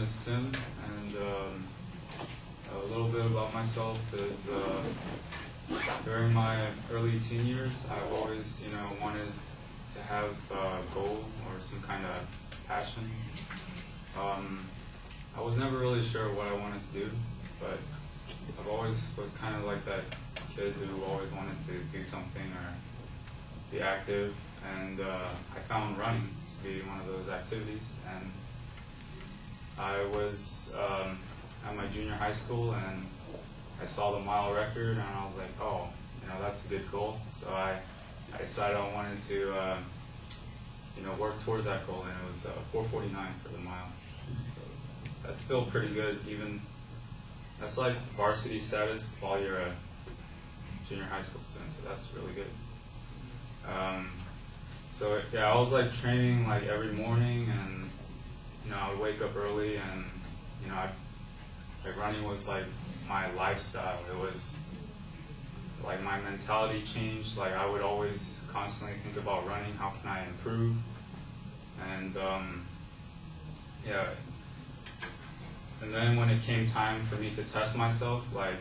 is Tim, and a little bit about myself is during my early teen years, I've always, wanted to have a goal or some kind of passion. I was never really sure what I wanted to do, but I've always was kind of like that kid who always wanted to do something or be active, and I found running to be one of those activities. And I was at my junior high school, and I saw the mile record, and I was like, oh, that's a good goal. So I decided I wanted to work towards that goal, and it was 4:49 for the mile. So that's still pretty good. Even that's like varsity status while you're a junior high school student, so that's really good. So yeah, I was like training like every morning, and I would wake up early, and like running was like my lifestyle. It was like my mentality changed. Like I would always constantly think about running. How can I improve? And yeah. And then when it came time for me to test myself, like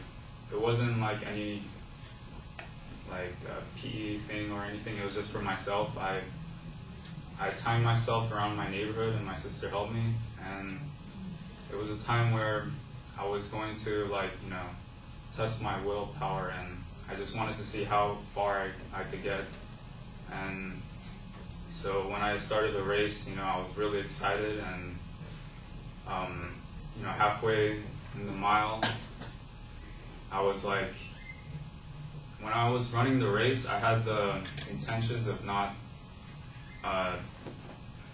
it wasn't like any like PE thing or anything. It was just for myself. I timed myself around my neighborhood, and my sister helped me. And it was a time where I was going to test my willpower, and I just wanted to see how far I could get. And so when I started the race, I was really excited, and halfway in the mile, I was like, when I was running the race, I had the intentions of not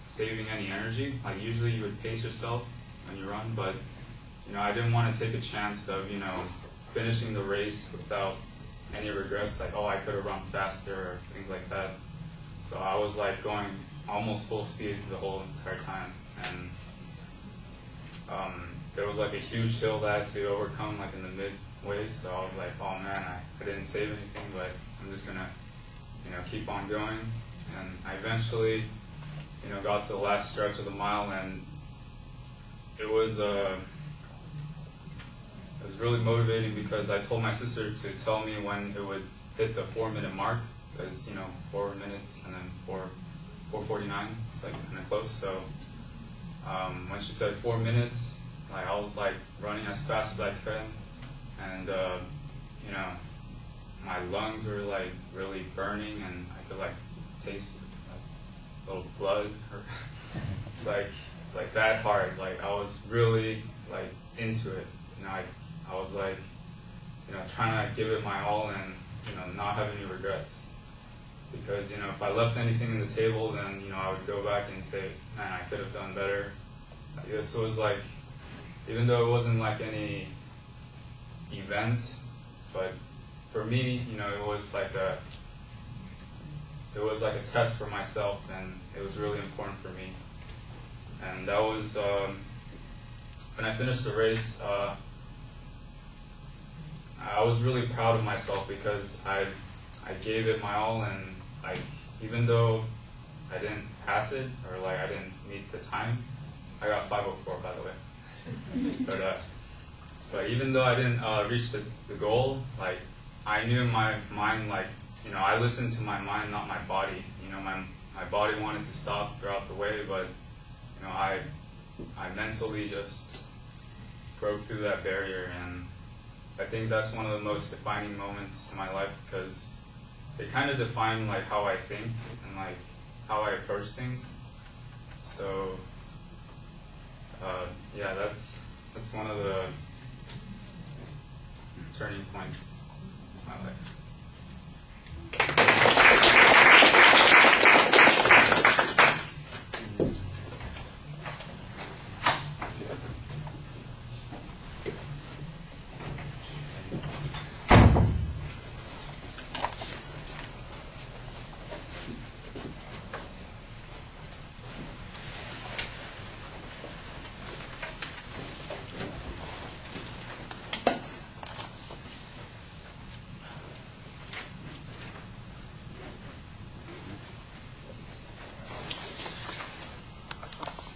saving any energy. Like usually you would pace yourself when you run, but I didn't want to take a chance of finishing the race without any regrets, like, oh, I could have run faster or things like that. So I was like going almost full speed the whole entire time, and there was like a huge hill that I had to overcome like in the midway. So I was like, oh man, I didn't save anything, but I'm just gonna keep on going. And I eventually got to the last stretch of the mile, and it was really motivating because I told my sister to tell me when it would hit the 4-minute mark, because 4 minutes and then 4:49, it's like kind of close. So when she said 4 minutes, like I was like running as fast as I could, and my lungs were like really burning, and I could like taste a little blood. It's like that hard. Like I was really like into it. I was like, trying to give it my all, and not have any regrets. Because if I left anything in the table, then I would go back and say, man, I could have done better. This was like, even though it wasn't like any event, but for me, it was like a test for myself, and it was really important for me. And that was when I finished the race. I was really proud of myself because I gave it my all, and even though I didn't pass it, or like I didn't meet the time, I got 5:04 by the way. But even though I didn't reach the goal, like I knew in my mind, like I listened to my mind, not my body. My body wanted to stop throughout the way, but I mentally just broke through that barrier, and I think that's one of the most defining moments in my life, because it kind of defined like how I think and like how I approach things. So yeah, that's one of the turning points in my life.